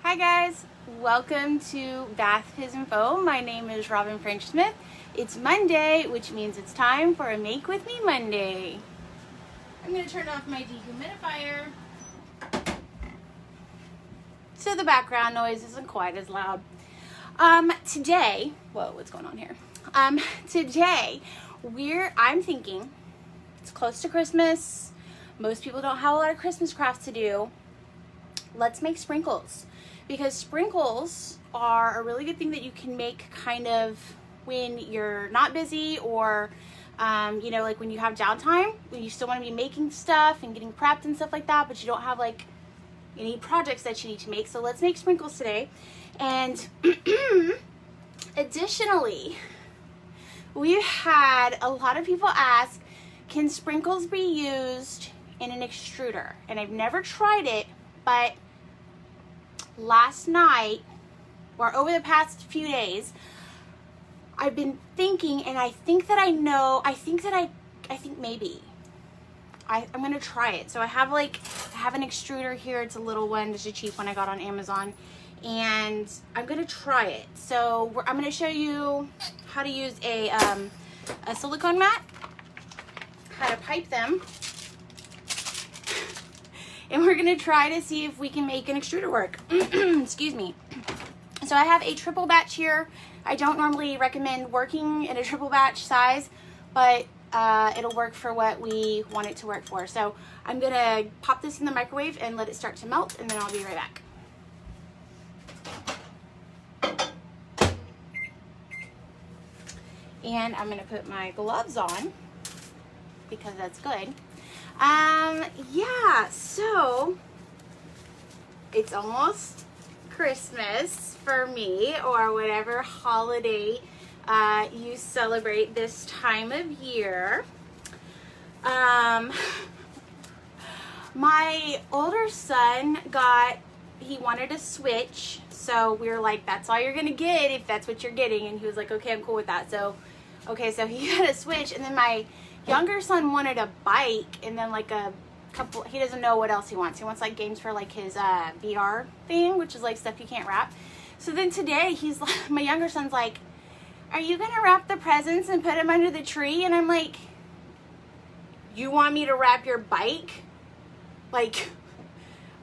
Hi guys, welcome to Bath Fizz and Foam. My name is Robin French Smith. It's Monday, which means it's time for a Make With Me Monday. I'm going to turn off my dehumidifier so the background noise isn't quite as loud. Today, whoa, what's going on here? Today, I'm thinking it's close to Christmas. Most people don't have a lot of Christmas crafts to do. Let's make sprinkles, because sprinkles are a really good thing that you can make kind of when you're not busy, or you know, like when you have downtime, when you still want to be making stuff and getting prepped and stuff like that, but you don't have like any projects that you need to make. So let's make sprinkles today. And additionally, we've had a lot of people ask, can sprinkles be used in an extruder? And I've never tried it, but last night, or over the past few days, I've been thinking, and I think that I know, I think maybe I'm gonna try it. So I have an extruder here. It's a little one, just a cheap one I got on Amazon, and I'm gonna try it. So I'm gonna show you how to use a silicone mat, how to pipe them, and we're gonna try to see if we can make an extruder work. Excuse me. So I have a triple batch here. I don't normally recommend working in a triple batch size, but it'll work for what we want it to work for. So I'm gonna pop this in the microwave and let it start to melt, and then I'll be right back. And I'm gonna put my gloves on because that's good. Yeah, so it's almost Christmas for me, or whatever holiday you celebrate this time of year. My older son he wanted a Switch, so we were like, that's all you're gonna get if that's what you're getting, and he was like, okay, I'm cool with that. So okay, so he got a Switch, and then my younger son wanted a bike, and then like a couple, he doesn't know what else he wants. He wants like games for like his VR thing, which is like stuff you can't wrap. So then today he's like, my younger son's like, are you gonna wrap the presents and put them under the tree? And I'm like, you want me to wrap your bike? Like,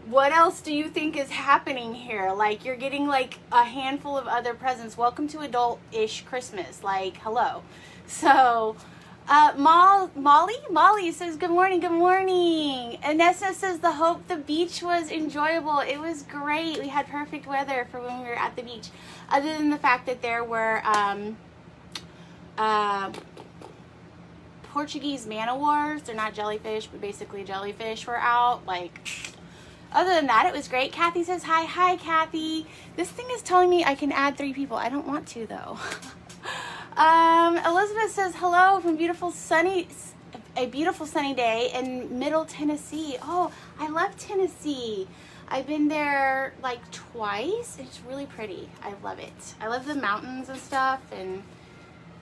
what else do you think is happening here? Like, you're getting like a handful of other presents. Welcome to adult-ish Christmas. Like, hello. So Molly says, good morning, good morning. Anessa says, the beach was enjoyable. It was great. We had perfect weather for when we were at the beach. Other than the fact that there were Portuguese man-o-wars. They're not jellyfish, but basically jellyfish were out. Like, other than that, it was great. Kathy says, hi. Hi, Kathy. This thing is telling me I can add 3 people. I don't want to, though. Elizabeth says, hello from a beautiful sunny day in Middle Tennessee. Oh, I love Tennessee. I've been there like twice. It's really pretty. I love it. I love the mountains and stuff, and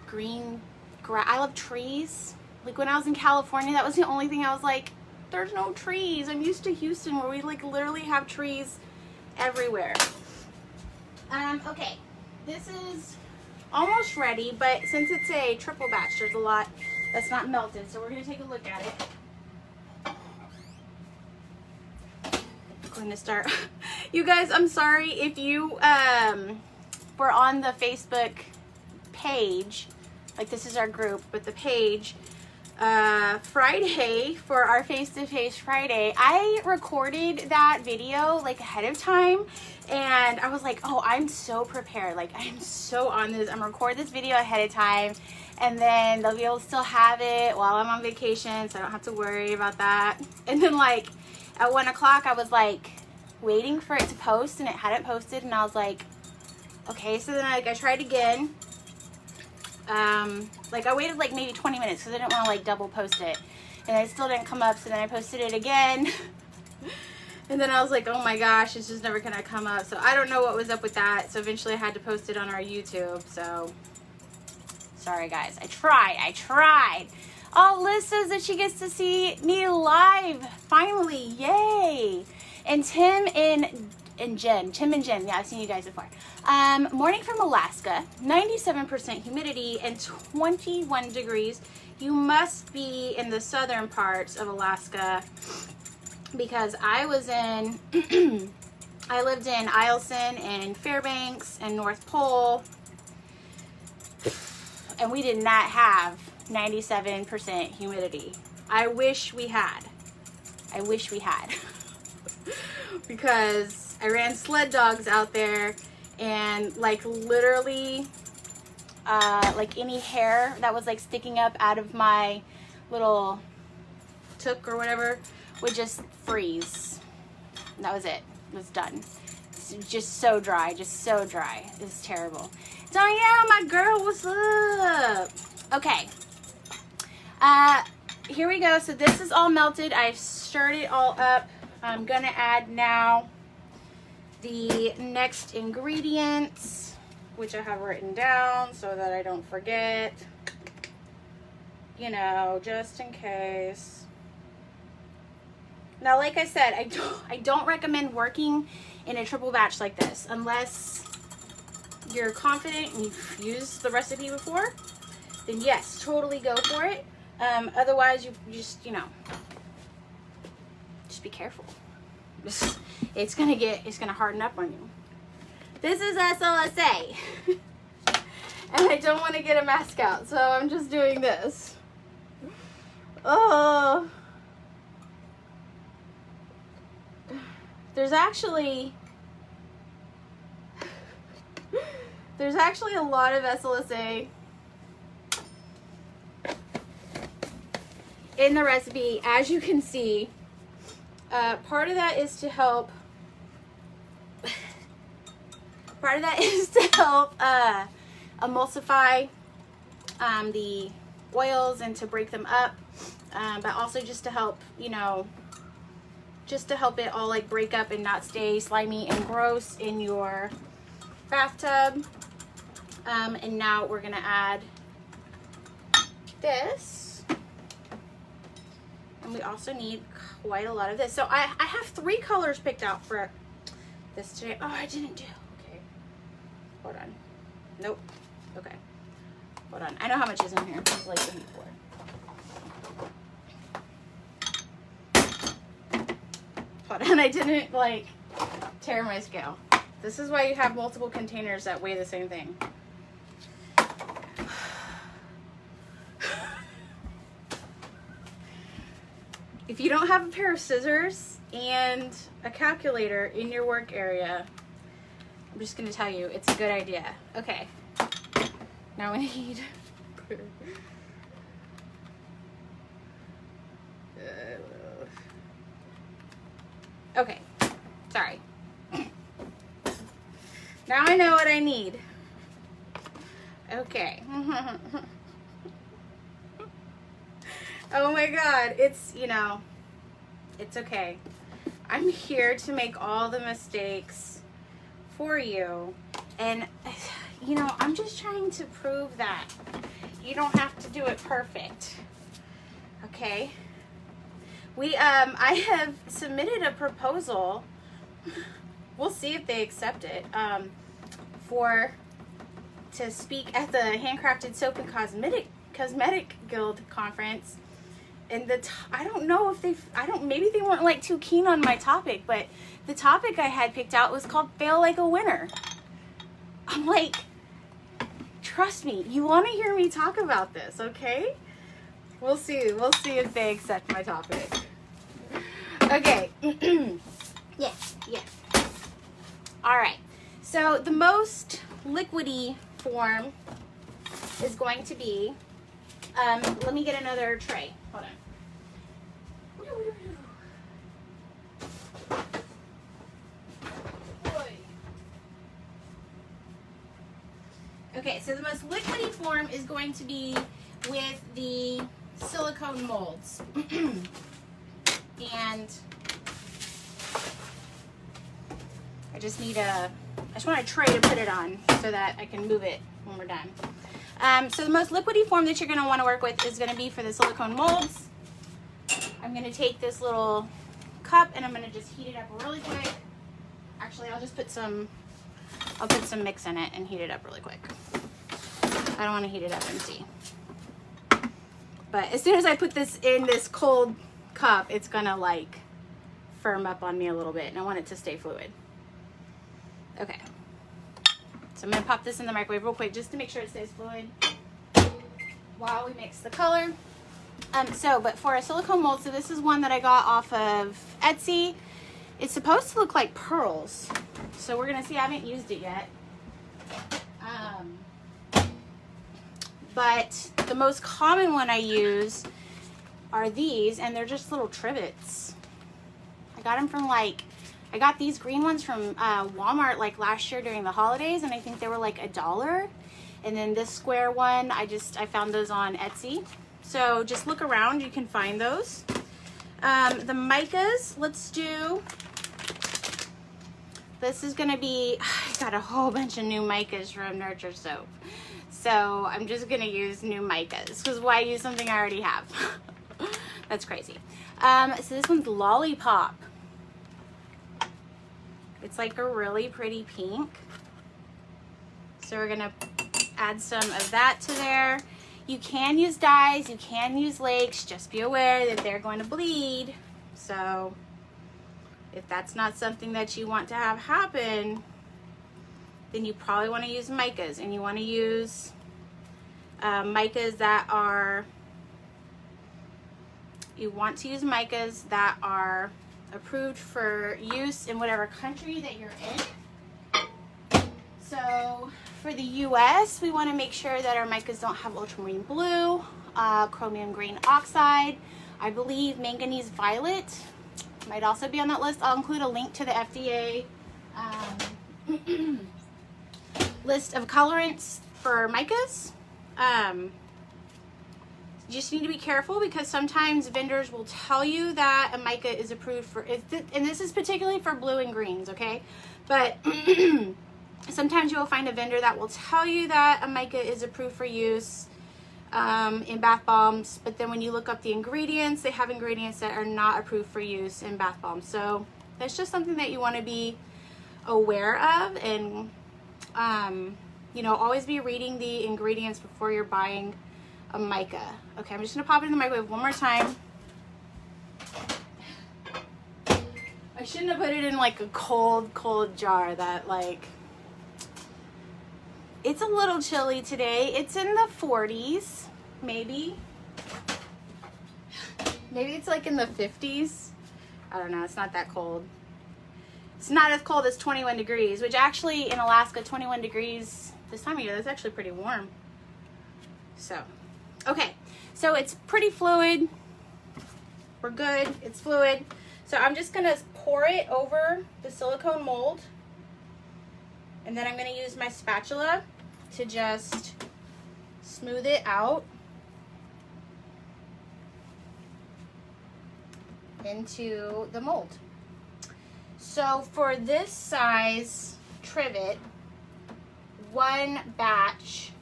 green grass. I love trees. Like when I was in California, that was the only thing I was like, there's no trees. I'm used to Houston where we like literally have trees everywhere. Okay, this is almost ready, but since it's a triple batch, there's a lot that's not melted, so we're going to take a look at it. I'm going to start. You guys, I'm sorry if you were on the Facebook page, like this is our group, but the page, Friday, for our face-to-face Friday, I recorded that video like ahead of time, and I was like, oh, I'm so prepared, like I'm so on this. I'm gonna record this video ahead of time, and then they'll be able to still have it while I'm on vacation, so I don't have to worry about that. And then like at 1 o'clock I was like waiting for it to post, and it hadn't posted, and I was like, okay. So then I tried again. Like I waited like maybe 20 minutes because I didn't want to like double post it, and it still didn't come up. So then I posted it again, and then I was like, oh my gosh, it's just never gonna come up. So I don't know what was up with that. So eventually I had to post it on our YouTube. So sorry guys, I tried. Oh, Liz says that she gets to see me live finally. Yay. And Tim in and Jen. Tim and Jen. Yeah, I've seen you guys before. Morning from Alaska. 97% humidity and 21 degrees. You must be in the southern parts of Alaska because I was in, I lived in Eielson and Fairbanks and North Pole, and we did not have 97% humidity. I wish we had. I wish we had. Because I ran sled dogs out there, and like literally like any hair that was like sticking up out of my little toque or whatever would just freeze. And that was it. It was done. It's just so dry, just so dry. It was terrible. Danielle, my girl, what's up? Okay. Here we go. So this is all melted. I've stirred it all up. I'm gonna add now the next ingredients, which I have written down so that I don't forget, you know, just in case. Now, like I said, I don't recommend working in a triple batch like this unless you're confident and you've used the recipe before. Then yes, totally go for it. Otherwise, you just, you know, just be careful. It's gonna harden up on you. This is SLSA. And I don't want to get a mask out, so I'm just doing this. Oh. There's actually a lot of SLSA in the recipe, as you can see. Part of that is to help emulsify the oils and to break them up, but also just to help, you know, just to help it all like break up and not stay slimy and gross in your bathtub. And now we're gonna add this, and we also need quite a lot of this. So I have 3 colors picked out for this today. Oh, I didn't do. Okay, hold on. Nope. Okay, hold on. I know how much is in here. It's like the before. Hold on. I didn't like tear my scale. This is why you have multiple containers that weigh the same thing. If you don't have a pair of scissors and a calculator in your work area, I'm just going to tell you, it's a good idea. Okay, now we need... Okay, sorry. Now I know what I need. Okay. Oh my God, it's, you know, it's okay. I'm here to make all the mistakes for you. And, you know, I'm just trying to prove that you don't have to do it perfect. Okay? I have submitted a proposal. We'll see if they accept it. To speak at the Handcrafted Soap and Cosmetic Guild conference. And I don't know if maybe they weren't like too keen on my topic, but the topic I had picked out was called Fail Like a Winner. I'm like, trust me, you want to hear me talk about this, okay? We'll see if they accept my topic. Okay. Yes. All right. So the most liquidy form is going to be, let me get another tray. Hold on. Okay, so the most liquidy form is going to be with the silicone molds. And I just want a tray to put it on so that I can move it when we're done. So the most liquidy form that you're going to want to work with is going to be for the silicone molds. I'm going to take this little cup and I'm going to just heat it up really quick. Actually, I'll just put some, I'll put some mix in it and heat it up really quick. I don't want to heat it up empty. But as soon as I put this in this cold cup, it's gonna like firm up on me a little bit, and I want it to stay fluid. Okay. So I'm gonna pop this in the microwave real quick just to make sure it stays fluid while we mix the color. But for a silicone mold, so this is one that I got off of Etsy. It's supposed to look like pearls. So we're gonna see, I haven't used it yet. But the most common one I use are these, and they're just little trivets. I got them from I got these green ones from Walmart like last year during the holidays, and I think they were like $1. And then this square one, I found those on Etsy. So just look around, you can find those. The micas, let's do, this is gonna be, I got a whole bunch of new micas from Nurture Soap. So I'm just gonna use new micas, because why use something I already have? That's crazy. So this one's Lollipop. It's like a really pretty pink. So we're gonna add some of that to there. You can use dyes, you can use lakes, just be aware that they're going to bleed. So if that's not something that you want to have happen, then you probably want to use micas, and you want to use micas that are, approved for use in whatever country that you're in. So for the US, we want to make sure that our micas don't have ultramarine blue, chromium green oxide. I believe manganese violet might also be on that list. I'll include a link to the FDA list of colorants for micas. You just need to be careful, because sometimes vendors will tell you that a mica is approved for, and this is particularly for blue and greens, okay? But sometimes you will find a vendor that will tell you that a mica is approved for use in bath bombs, but then when you look up the ingredients, they have ingredients that are not approved for use in bath bombs. So that's just something that you want to be aware of, and you know, always be reading the ingredients before you're buying a mica. Okay, I'm just gonna pop it in the microwave one more time. I shouldn't have put it in like a cold jar. That like, it's a little chilly today. It's in the 40s, maybe. Maybe it's like in the 50s. I don't know, it's not that cold. It's not as cold as 21 degrees, which actually in Alaska, 21 degrees this time of year, that's actually pretty warm. So, okay, so it's pretty fluid. We're good, it's fluid. So I'm just gonna pour it over the silicone mold, and then I'm gonna use my spatula to just smooth it out into the mold. So for this size trivet, one batch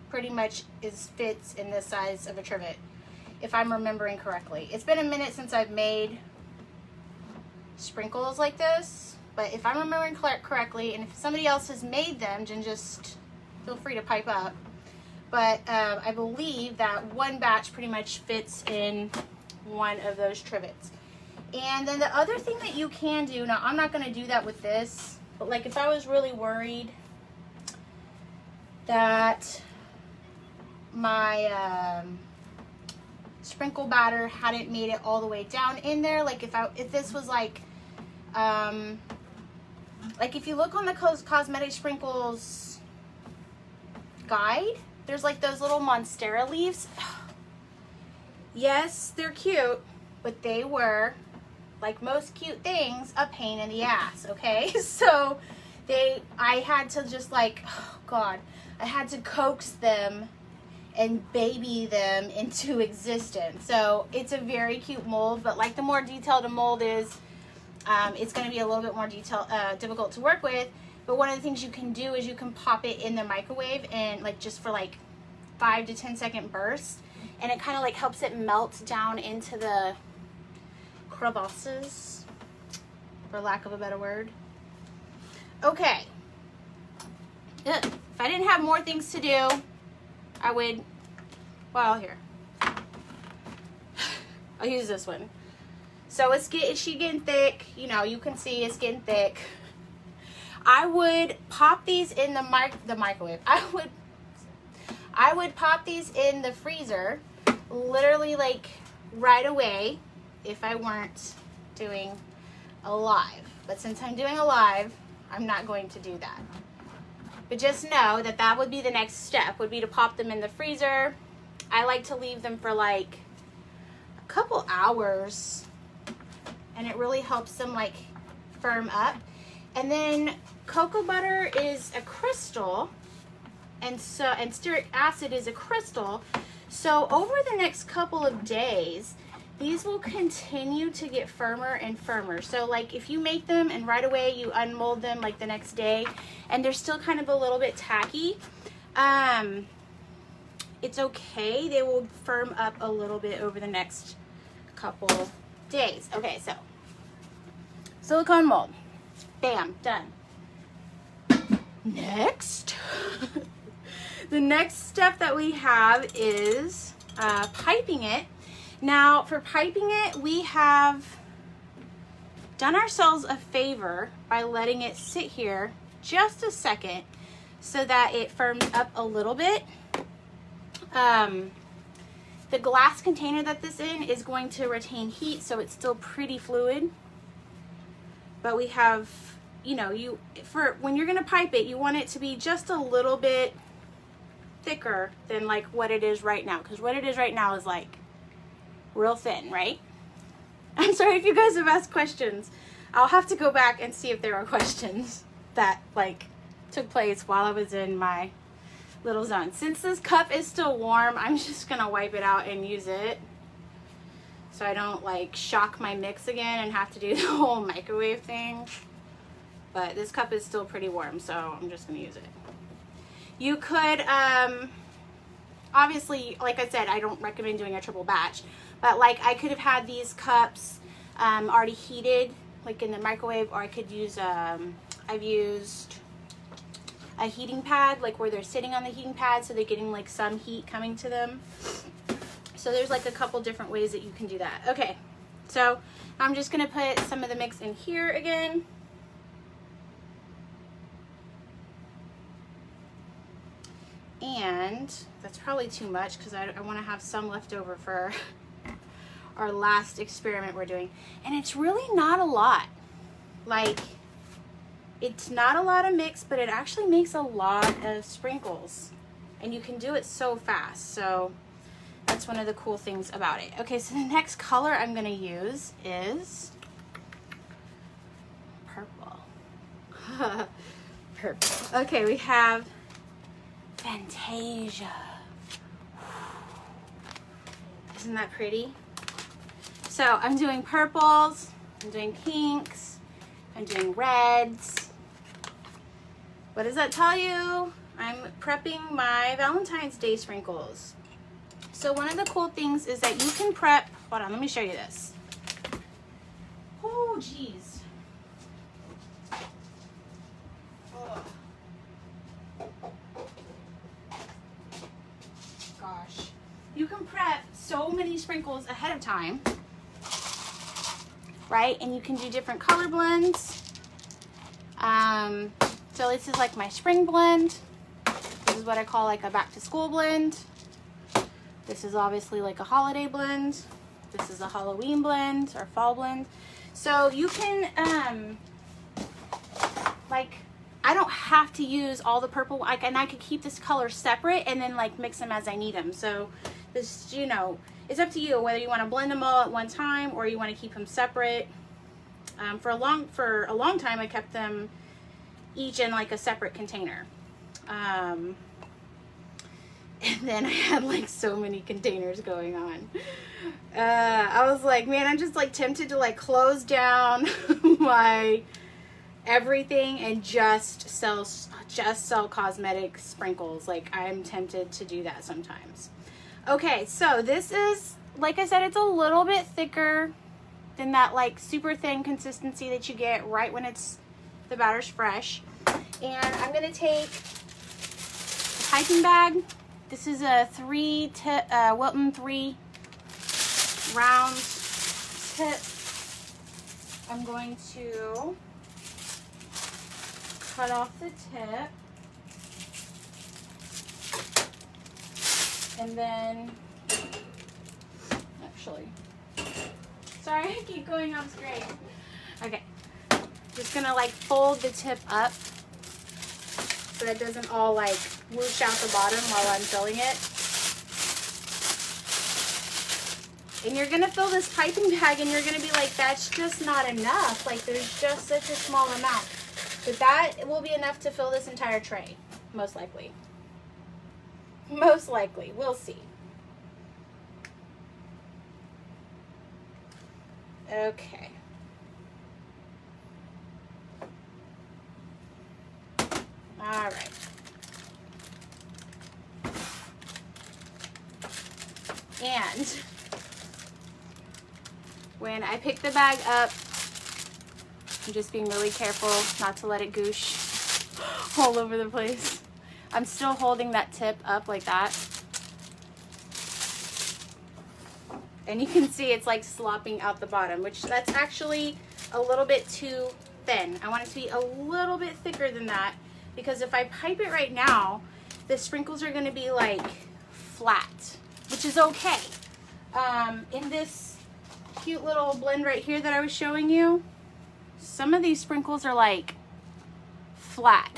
pretty much fits in this size of a trivet, if I'm remembering correctly. It's been a minute since I've made sprinkles like this, but if I'm remembering correctly, and if somebody else has made them, then just feel free to pipe up. But I believe that one batch pretty much fits in one of those trivets. And then the other thing that you can do, now I'm not going to do that with this, but like if I was really worried that my sprinkle batter hadn't made it all the way down in there, like if this was like if you look on the Cosmetic Sprinkles guide, there's like those little monstera leaves. Yes, they're cute, but they were, like most cute things, a pain in the ass, okay? So I had to just like, oh God, I had to coax them and baby them into existence. So it's a very cute mold, but like the more detailed a mold is, it's gonna be a little bit more difficult to work with. But one of the things you can do is you can pop it in the microwave, and like just for like 5 to 10 second bursts, and it kind of like helps it melt down into the crevasses, for lack of a better word. Okay. Ugh. If I didn't have more things to do, I would, well, here. I'll use this one. So it's getting thick. You know, you can see it's getting thick. I would pop these in the microwave. I would pop these in the freezer literally like right away if I weren't doing a live. But since I'm doing a live, I'm not going to do that. But just know that that would be the next step, would be to pop them in the freezer. I like to leave them for like a couple hours, and it really helps them like firm up. And then cocoa butter is a crystal, and stearic acid is a crystal. So over the next couple of days, these will continue to get firmer and firmer. So like if you make them and right away you unmold them like the next day and they're still kind of a little bit tacky, it's okay. They will firm up a little bit over the next couple days. Okay, so silicone mold. Bam, done. Next. The next step that we have is piping it. Now, for piping it, we have done ourselves a favor by letting it sit here just a second so that it firms up a little bit. The glass container that this in is going to retain heat, so it's still pretty fluid. But we have, you know, for when you're gonna pipe it, you want it to be just a little bit thicker than like what it is right now, because what it is right now is like real thin, right? I'm sorry if you guys have asked questions. I'll have to go back and see if there are questions that like took place while I was in my little zone. Since this cup is still warm, I'm just gonna wipe it out and use it so I don't like shock my mix again and have to do the whole microwave thing. But this cup is still pretty warm, so I'm just gonna use it. You could obviously, like I said, I don't recommend doing a triple batch, but like I could have had these cups already heated like in the microwave, or I could use I've used a heating pad, like where they're sitting on the heating pad, so they're getting like some heat coming to them. So there's like a couple different ways that you can do that. Okay, so I'm just gonna put some of the mix in here again. And that's probably too much because I want to have some left over for our last experiment we're doing. And it's really not a lot. Like, it's not a lot of mix, but it actually makes a lot of sprinkles. And you can do it so fast. So that's one of the cool things about it. Okay, so the next color I'm going to use is purple. Purple. Okay, we have Fantasia. Isn't that pretty? So I'm doing purples, I'm doing pinks, I'm doing reds. What does that tell you? I'm prepping my Valentine's Day sprinkles. So one of the cool things is that you can prep, hold on, let me show you this. Oh, geez. Oh. Gosh. You can prep so many sprinkles ahead of time, right? And you can do different color blends. So this is like my spring blend. This is what I call like a back to school blend. This is obviously like a holiday blend. This is a Halloween blend or fall blend. So you can, like, I don't have to use all the purple, like, and I could keep this color separate and then like mix them as I need them. So this, you know, it's up to you whether you want to blend them all at one time or you want to keep them separate. For a long time I kept them each in like a separate container. And then I had like so many containers going on. I was like, man, I'm just like tempted to like close down my everything and just sell cosmetic sprinkles. Like, I'm tempted to do that sometimes. Okay, so this is, like I said, it's a little bit thicker than that like super thin consistency that you get right when it's the batter's fresh. And I'm gonna take a piping bag. This is a Wilton 3 round tip. I'm going to cut off the tip. And then, actually, sorry, I keep going off screen. Okay, just gonna like fold the tip up so that it doesn't all like whoosh out the bottom while I'm filling it. And you're gonna fill this piping bag and you're gonna be like, that's just not enough. Like there's just such a small amount. But that will be enough to fill this entire tray, most likely. Most likely, we'll see. Okay. All right. And when I pick the bag up, I'm just being really careful not to let it goosh all over the place. I'm still holding that tip up like that. And you can see it's like slopping out the bottom, which that's actually a little bit too thin. I want it to be a little bit thicker than that, because if I pipe it right now, the sprinkles are gonna be like flat, which is okay. In this cute little blend right here that I was showing you, some of these sprinkles are like flat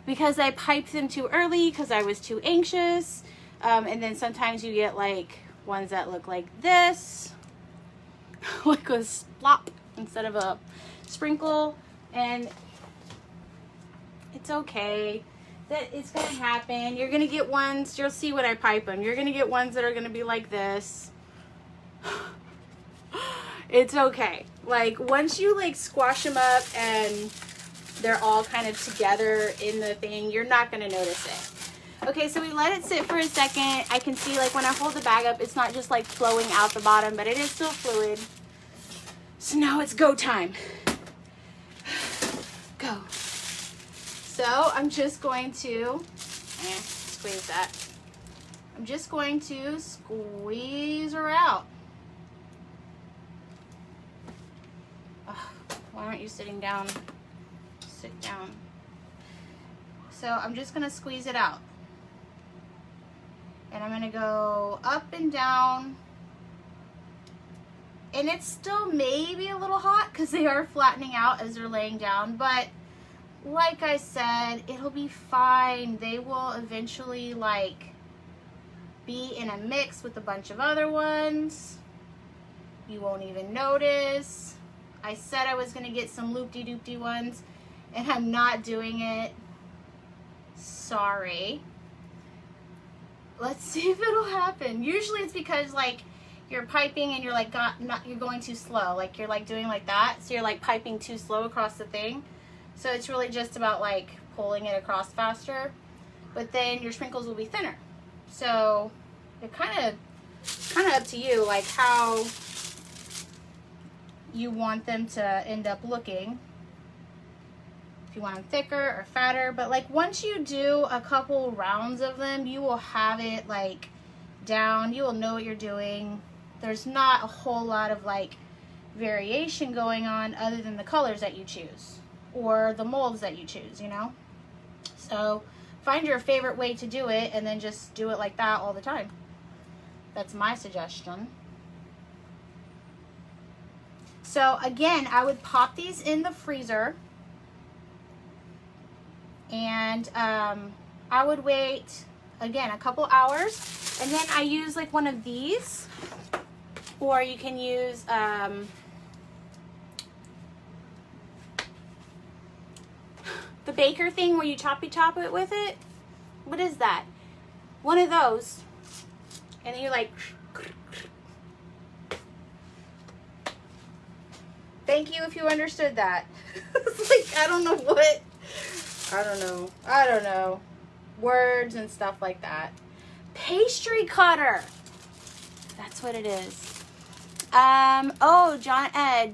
because I piped them too early because I was too anxious. And then sometimes you get like ones that look like this, like a splop instead of a sprinkle, and it's okay. That it's gonna happen. You're gonna get ones, you'll see when I pipe them, you're gonna get ones that are gonna be like this. It's okay. Like once you like squash them up and they're all kind of together in the thing, you're not gonna notice it. Okay, so we let it sit for a second. I can see like when I hold the bag up, it's not just like flowing out the bottom, but it is still fluid. So now it's go time. Go. So I'm just going to squeeze that. I'm just going to squeeze her out. Why aren't you sitting down? Sit down. So I'm just gonna squeeze it out. And I'm gonna go up and down. And it's still maybe a little hot because they are flattening out as they're laying down, but like I said, it'll be fine. They will eventually like be in a mix with a bunch of other ones. You won't even notice. I said I was gonna get some loop-de-doop-de ones, and I'm not doing it. Sorry. Let's see if it'll happen. Usually it's because like you're piping and you're like you're going too slow. Like you're like doing like that, so you're like piping too slow across the thing. So it's really just about like pulling it across faster, but then your sprinkles will be thinner. So it kind of up to you, like how you want them to end up looking. If you want them thicker or fatter, but like once you do a couple rounds of them, you will have it like down. You will know what you're doing. There's not a whole lot of like variation going on other than the colors that you choose or the molds that you choose, you know? So find your favorite way to do it and then just do it like that all the time. That's my suggestion. So again, I would pop these in the freezer, and I would wait, again, a couple hours, and then I use like one of these, or you can use the baker thing where you choppy chop it with it. What is that? One of those, and then you like, thank you if you understood that. It's like, I don't know. Words and stuff like that. Pastry cutter. That's what it is. Oh,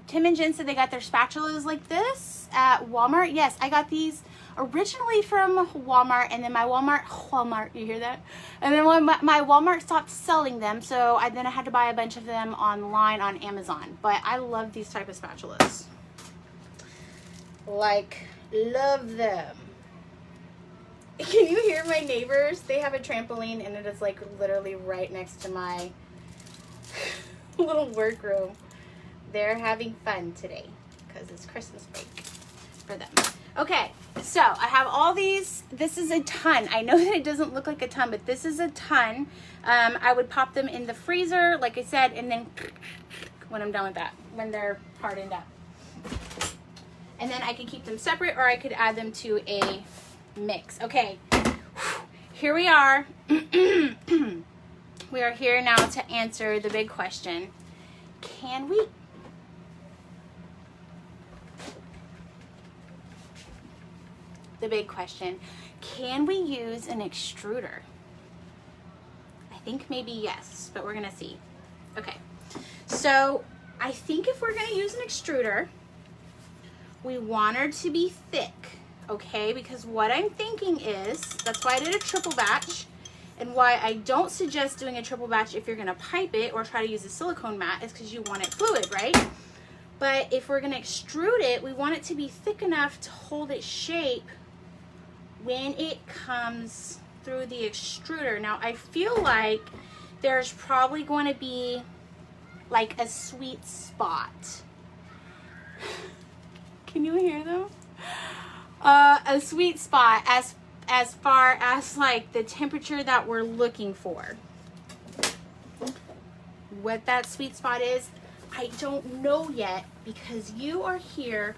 Tim and Jen said they got their spatulas like this. these at Walmart. Yes, I got these originally from Walmart, and then my Walmart, you hear that? And then when my Walmart stopped selling them, so then I had to buy a bunch of them online on Amazon. But I love these type of spatulas. Like, love them. Can you hear my neighbors? They have a trampoline, and it is like literally right next to my little workroom. They're having fun today because it's Christmas break for them. Okay, so I have all these. This is a ton. I know that it doesn't look like a ton, but this is a ton. I would pop them in the freezer, like I said, and then when I'm done with that, when they're hardened up. And then I could keep them separate, or I could add them to a mix. Okay, here we are. We are here now to answer the big question. Can we? The big question. Can we use an extruder? I think maybe yes, but we're gonna see. Okay, so I think if we're gonna use an extruder, we want her to be thick, okay? Because what I'm thinking is, that's why I did a triple batch, and why I don't suggest doing a triple batch if you're gonna pipe it or try to use a silicone mat is because you want it fluid, right? But if we're gonna extrude it, we want it to be thick enough to hold its shape when it comes through the extruder. Now, I feel like there's probably going to be like a sweet spot. Can you hear them? A sweet spot as far as like the temperature that we're looking for. What that sweet spot is, I don't know yet, because you are here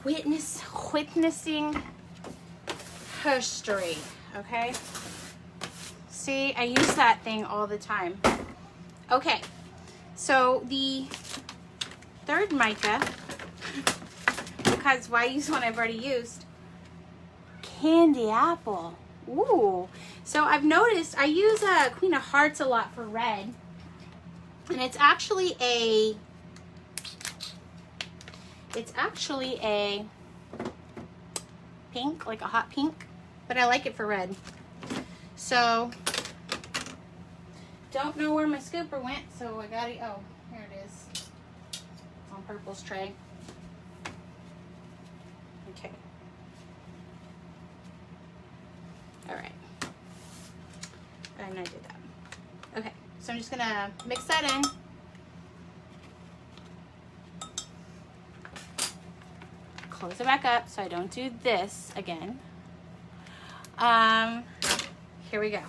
witnessing history, okay? See, I use that thing all the time. Okay, so the third mica, because why use one I've already used? Candy apple. Ooh. So I've noticed I use Queen of Hearts a lot for red, and it's actually a pink, like a hot pink, but I like it for red. So don't know where my scooper went, so I got it. Oh, here it is. It's on Purple's tray. Okay. All right. And I did that. Okay, so I'm just gonna mix that in. Close it back up so I don't do this again. Here we go.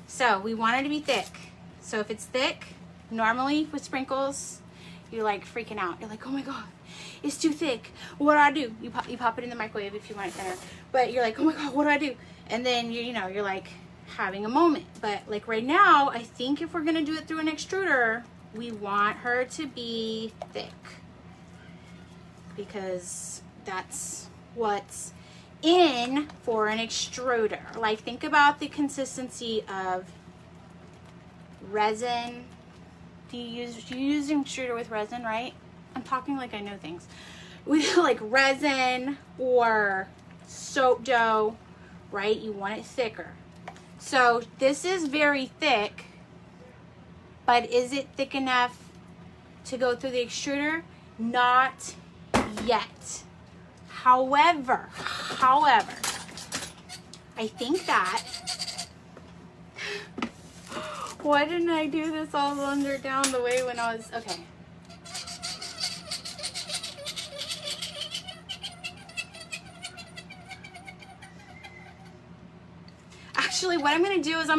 So we want it to be thick. So if it's thick, normally with sprinkles, you're like freaking out. You're like, oh my God, it's too thick. What do I do? You pop it in the microwave if you want it thinner. But you're like, oh my God, what do I do? And then you're like having a moment. But like right now, I think if we're gonna do it through an extruder, we want her to be thick, because that's what's in for an extruder. Like, think about the consistency of resin. Do you use an extruder with resin, right? I'm talking like I know things. With like resin or soap dough, right? You want it thicker. So this is very thick, but is it thick enough to go through the extruder? Not yet. However, I think that, why didn't I do this all under down the way when I was, okay. Actually, what I'm gonna do is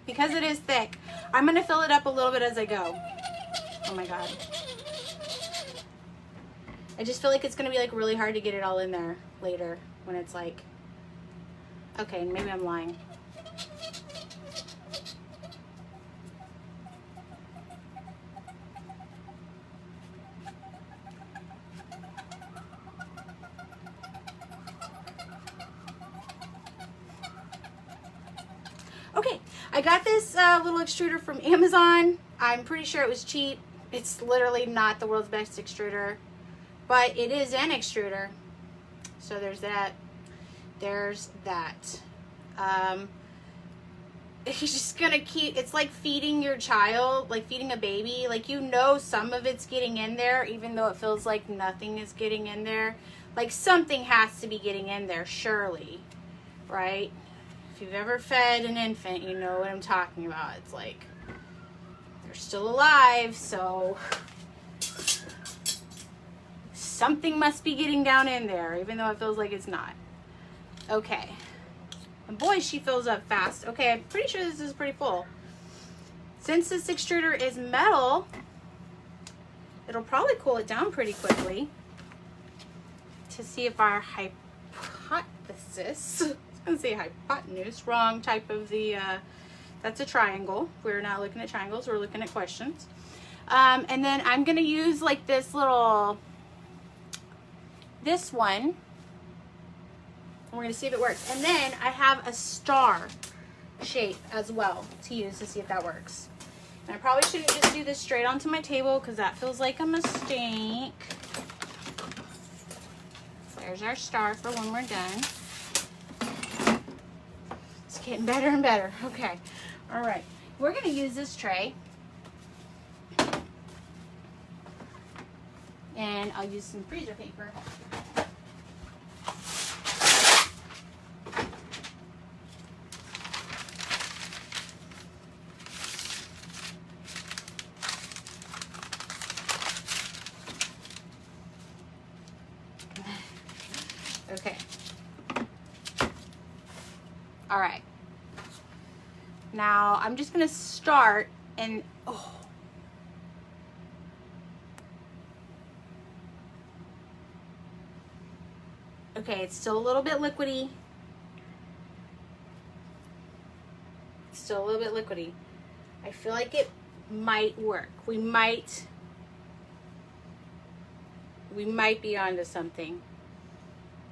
because it is thick, I'm gonna fill it up a little bit as I go. Oh my God. I just feel like it's gonna be like really hard to get it all in there later when it's like, okay, maybe I'm lying. Okay, I got this little extruder from Amazon. I'm pretty sure it was cheap. It's literally not the world's best extruder, but it is an extruder. So there's that. There's that. It's just gonna keep, it's like feeding your child, like feeding a baby. Like, you know, some of it's getting in there, even though it feels like nothing is getting in there. Like, something has to be getting in there, surely, right? If you've ever fed an infant, you know what I'm talking about. It's like, they're still alive, so something must be getting down in there, even though it feels like it's not. Okay. And boy, she fills up fast. Okay, I'm pretty sure this is pretty full. Since this extruder is metal, it'll probably cool it down pretty quickly to see if our hypothesis, I was gonna say hypotenuse, wrong type of the, that's a triangle. We're not looking at triangles, we're looking at questions. And then I'm gonna use like this little, this one. We're going to see if it works. And then I have a star shape as well to use to see if that works. And I probably shouldn't just do this straight onto my table because that feels like a mistake. There's our star for when we're done. It's getting better and better. Okay. All right. We're going to use this tray. And I'll use some freezer paper. Okay. All right. Now I'm just going to start and, oh. Okay, it's still a little bit liquidy. It's still a little bit liquidy. I feel like it might work. We might be onto something.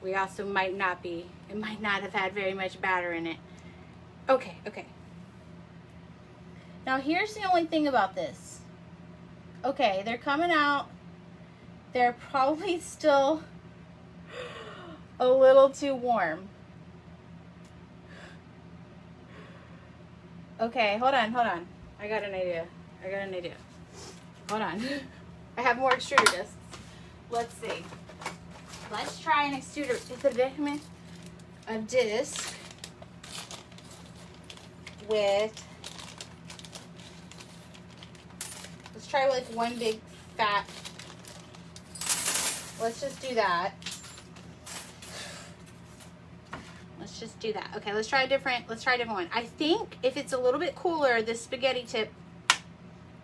We also might not be. It might not have had very much batter in it. Okay, okay. Now here's the only thing about this. Okay, they're coming out. They're probably still a little too warm. Okay, hold on. I got an idea. Hold on. I have more extruder discs. Let's see. Let's try an extruder. A disc with, let's try like one big fat, let's just do that. Okay, let's try a different one. I think if it's a little bit cooler, this spaghetti tip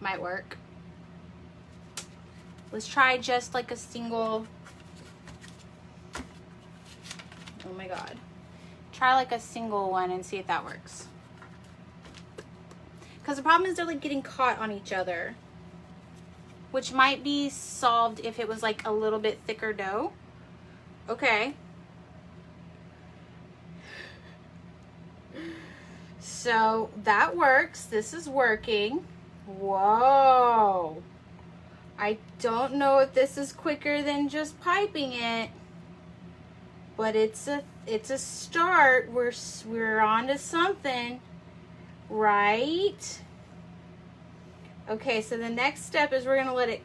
might work. Let's try just like a single, oh my God. Try like a single one and see if that works. Because the problem is they're like getting caught on each other, which might be solved if it was like a little bit thicker dough. Okay. So that works. This is working. Whoa. I don't know if this is quicker than just piping it, but it's a start. We're on to something, right? Okay, so the next step is we're gonna let it,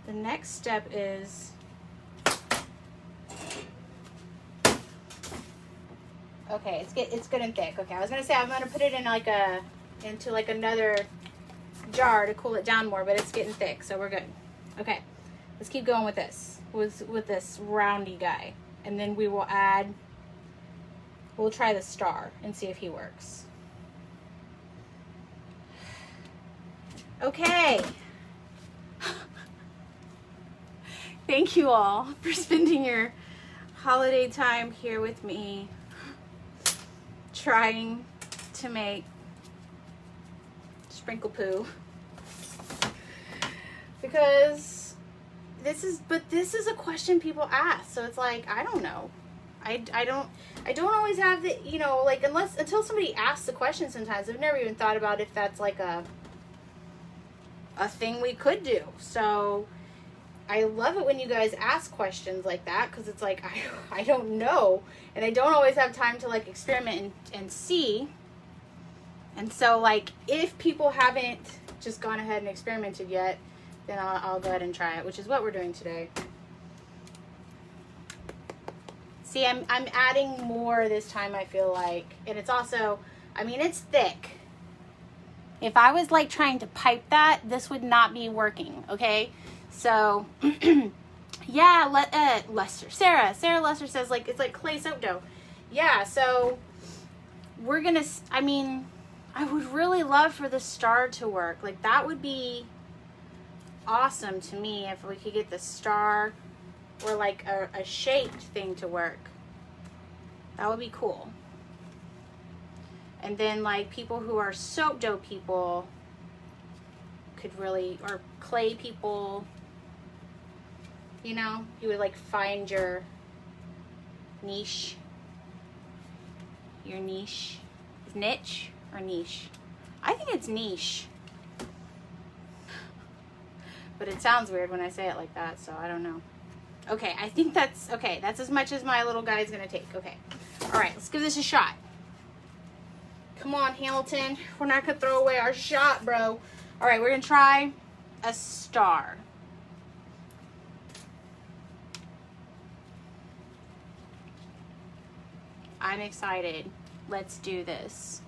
the next step is, okay, it's good and thick. Okay, I was gonna say I'm gonna put it in like into like another jar to cool it down more, but it's getting thick, so we're good. Okay, let's keep going with this, with this roundy guy, and then we will add, we'll try the star and see if he works. Okay. Thank you all for spending your holiday time here with me, trying to make sprinkle poo, because this is a question people ask, so it's like, I don't know. I don't always have the, you know, like, until somebody asks the question sometimes. I've never even thought about if that's like a thing we could do. So I love it when you guys ask questions like that, because it's like, I don't know, and I don't always have time to like experiment and see. And so like, if people haven't just gone ahead and experimented yet, then I'll go ahead and try it, which is what we're doing today. See, I'm adding more this time, I feel like. And it's also, I mean, it's thick. If I was like trying to pipe that, this would not be working, okay? So, yeah, Sarah Lester says like, it's like clay soap dough. Yeah, so we're gonna, I mean, I would really love for the star to work. Like, that would be awesome to me if we could get the star or like a shaped thing to work. That would be cool. And then like people who are soap dough people could really, or clay people, you know, you would like find your niche. Your niche. Is niche or niche? I think it's niche. But it sounds weird when I say it like that, so I don't know. Okay, I think that's, okay, that's as much as my little guy's gonna take. Okay. All right, let's give this a shot. Come on, Hamilton. We're not gonna throw away our shot, bro. All right, we're gonna try a star. I'm excited. Let's do this.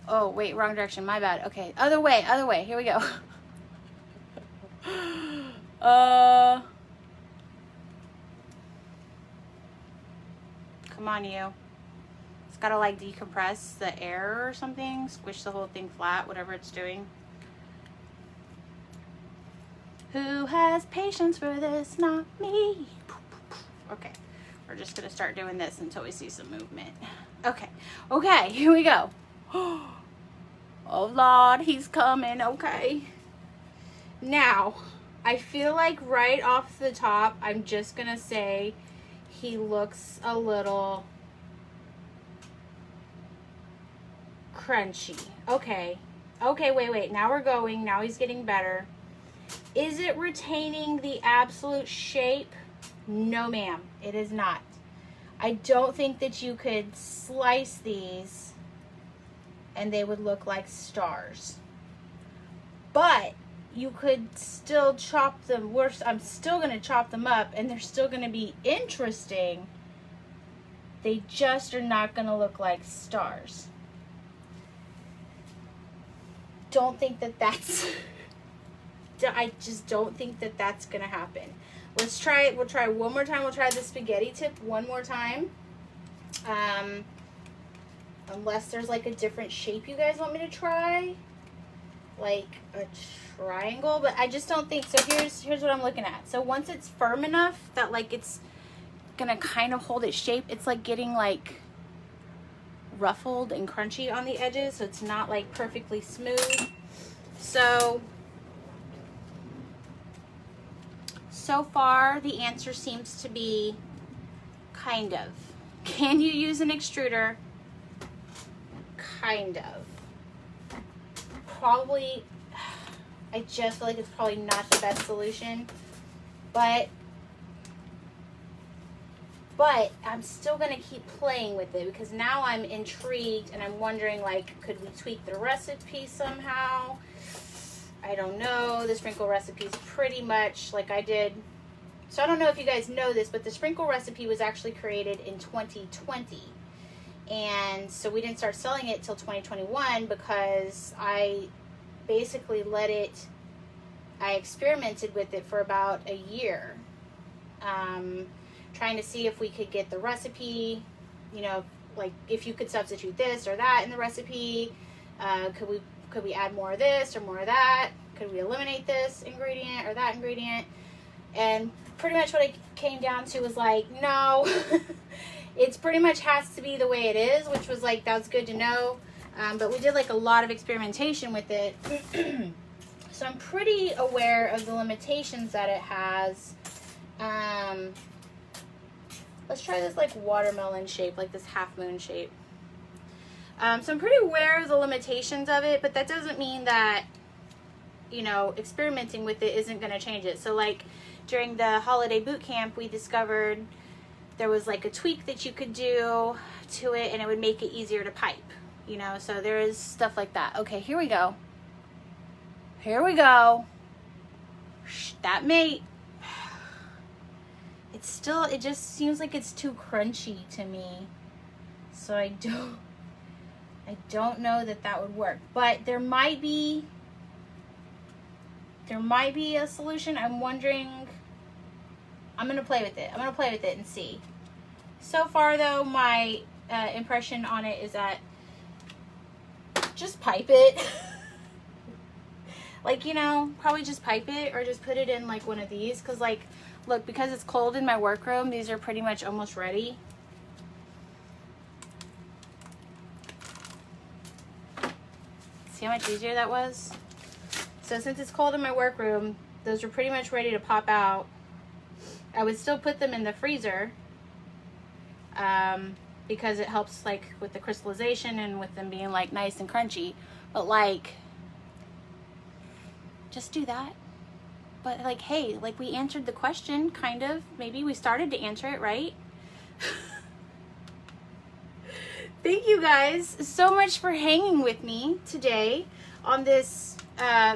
Oh, wait, wrong direction. My bad. Okay, other way. Here we go. Come on, you. It's gotta like decompress the air or something. Squish the whole thing flat, whatever it's doing. Who has patience for this? Not me. Okay, we're just gonna start doing this until we see some movement. Okay, here we go. Oh Lord, he's coming. Okay. Now, I feel like right off the top, I'm just gonna say he looks a little crunchy. Okay, wait. Now we're going. Now he's getting better. Is it retaining the absolute shape? No, ma'am. It is not. I don't think that you could slice these and they would look like stars. But you could still chop them. I'm still going to chop them up and they're still going to be interesting. They just are not going to look like stars. Don't think that that's... I just don't think that that's going to happen. Let's try it. We'll try one more time. We'll try the spaghetti tip one more time. Unless there's like a different shape you guys want me to try. Like a triangle. But I just don't think so. Here's what I'm looking at. So once it's firm enough that like it's going to kind of hold its shape, it's like getting like ruffled and crunchy on the edges. So it's not like perfectly smooth. So far, the answer seems to be kind of. Can you use an extruder? Kind of. Probably, I just feel like it's probably not the best solution. But I'm still going to keep playing with it because now I'm intrigued and I'm wondering, like, could we tweak the recipe somehow? I don't know. The sprinkle recipe is pretty much like I did. So I don't know if you guys know this, but the sprinkle recipe was actually created in 2020. And so we didn't start selling it till 2021 because I basically I experimented with it for about a year. Trying to see if we could get the recipe, you know, like if you could substitute this or that in the recipe. Could we add more of this or more of that? Could we eliminate this ingredient or that ingredient? And pretty much what it came down to was like, no, it's pretty much has to be the way it is, which was like, that was good to know. But we did like a lot of experimentation with it. So I'm pretty aware of the limitations that it has. Let's try this like watermelon shape, like this half moon shape. So I'm pretty aware of the limitations of it, but that doesn't mean that, you know, experimenting with it isn't going to change it. So like during the holiday boot camp, we discovered there was like a tweak that you could do to it and it would make it easier to pipe, you know, so there is stuff like that. Okay, here we go. Here we go. That mate. It's still, it just seems like it's too crunchy to me. So I don't know that that would work, but there might be a solution. I'm wondering, I'm going to play with it. I'm going to play with it and see. So far though, my impression on it is that just pipe it. Like, you know, probably just pipe it or just put it in like one of these. Cause like, look, because it's cold in my workroom, these are pretty much almost ready. See how much easier that was? So since it's cold in my workroom, those are pretty much ready to pop out. I would still put them in the freezer because it helps like with the crystallization and with them being like nice and crunchy. But like, just do that. But like, hey, like we answered the question, kind of. Maybe we started to answer it, right? Thank you guys so much for hanging with me today on this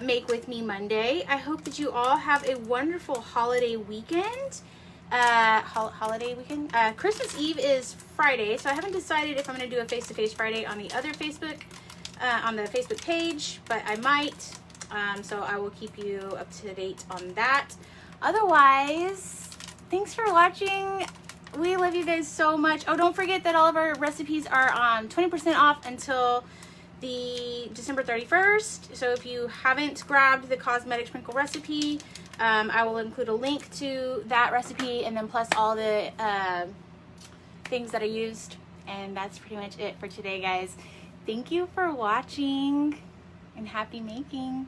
Make With Me Monday. I hope that you all have a wonderful holiday weekend. Holiday weekend? Christmas Eve is Friday, so I haven't decided if I'm going to do a face-to-face Friday on the other Facebook, on the Facebook page, but I might. So I will keep you up to date on that. Otherwise, thanks for watching. We love you guys so much. Oh, don't forget that all of our recipes are on 20% off until the December 31st. So if you haven't grabbed the Cosmetic Sprinkle recipe, I will include a link to that recipe and then plus all the things that I used. And that's pretty much it for today, guys. Thank you for watching and happy making.